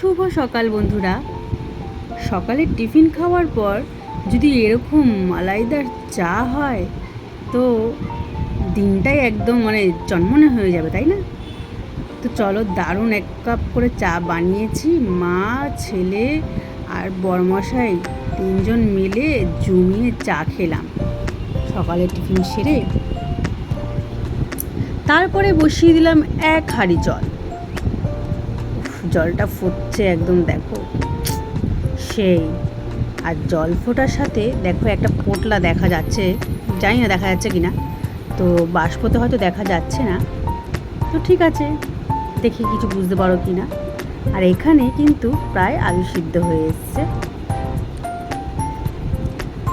শুভ সকাল বন্ধুরা। সকালে টিফিন খাওয়ার পর যদি এরকম মালাইদার চা হয় তো দিনটাই একদম চনমনে হয়ে যাবে, তাই না? তো চলো, দারুণ এক কাপ করে চা বানিয়েছি। মা, ছেলে আর বরমশাই তিনজন মিলে জমিয়ে চা খেলাম সকালে টিফিন সেরে। তারপরে বসিয়ে দিলাম এক হাঁড়ি জল। জলটা ফুটছে একদম, দেখো সেই। আর জল ফোটার সাথে দেখো একটা পোটলা দেখা যাচ্ছে, জানি না দেখা যাচ্ছে কিনা, তো বাষ্পতে হয়তো দেখা যাচ্ছে না, তো ঠিক আছে, দেখি কিছু বুঝতে পারো কি না। আর এখানে কিন্তু প্রায় আলু সিদ্ধ হয়ে এসছে।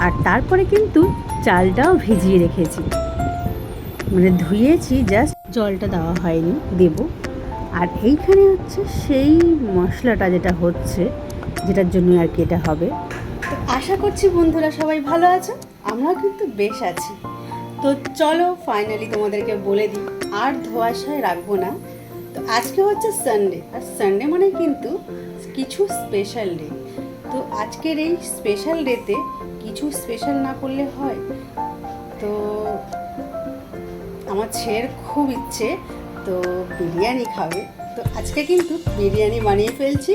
আর তারপরে কিন্তু চালটাও ভিজিয়ে রেখেছি, ধুয়েছি, জাস্ট জলটা দেওয়া হয়নি, দেবো। আর এইখানে হচ্ছে সেই মশলাটা যেটা হচ্ছে, যেটার জন্য আর কি এটা হবে। তো আশা করছি বন্ধুরা সবাই ভালো আছো, আমরাও কিন্তু বেশ আছি। তো চলো ফাইনালি তোমাদেরকে বলে দিই, আর ধোয়াশায় রাখবো না। তো আজকে হচ্ছে সানডে, আর সানডে মানে কিন্তু কিছু স্পেশাল ডে। তো আজকের এই স্পেশাল ডেতে কিছু স্পেশাল না করলে হয়? তো আমার ছেলের খুব ইচ্ছে তো বিরিয়ানি খাবে। তো আজকে কিন্তু বিরিয়ানি বানিয়ে ফেলছি,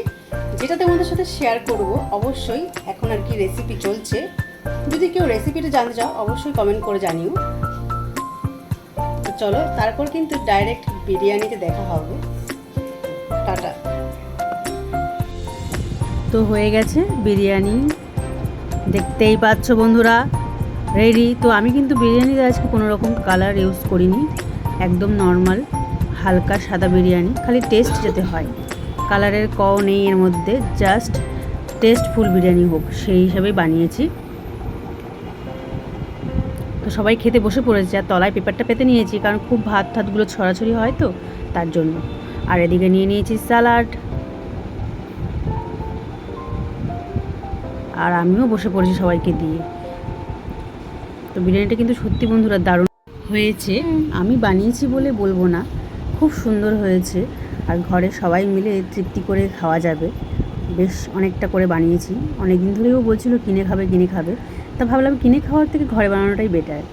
যেটা তোমাদের সাথে শেয়ার করব অবশ্যই। এখন আর কি রেসিপি চলছে, যদি কেউ রেসিপিটা জানতে চাও অবশ্যই কমেন্ট করে জানিও। তো চলো, তারপর কিন্তু ডাইরেক্ট বিরিয়ানিতে দেখা হবে। টাটা। তো হয়ে গেছে বিরিয়ানি, দেখতেই পাচ্ছ বন্ধুরা, রেডি। তো আমি কিন্তু বিরিয়ানিতে আজকে কোনো রকম কালার ইউজ করিনি, একদম নর্মাল হালকা সাদা বিরিয়ানি, খালি টেস্ট যাতে হয়, কালারের কও নেই এর মধ্যে, জাস্ট টেস্টফুল বিরিয়ানি হোক সেই হিসাবেই বানিয়েছি। তো সবাই খেতে বসে পড়েছে, আর তলায় পেপারটা পেতে নিয়েছি, কারণ খুব ভাত ঠাতগুলো ছড়াছড়ি হয় তো তার জন্য। আর এদিকে নিয়ে নিয়েছি স্যালাড, আর আমিও বসে পড়েছি সবাইকে দিয়ে। তো বিরিয়ানিটা কিন্তু সত্যি বন্ধুরা দারুণ হয়েছে, আমি বানিয়েছি বলে বলবো না, খুব সুন্দর হয়েছে। আর ঘরে সবাই মিলে তৃপ্তি করে খাওয়া যাবে, বেশ অনেকটা করে বানিয়েছি। অনেক দিন ধরেও বলছিল কিনে খাবে কিনে খাবে, তা ভাবলাম কিনে খাওয়ার থেকে ঘরে বানানোটাই বেটার।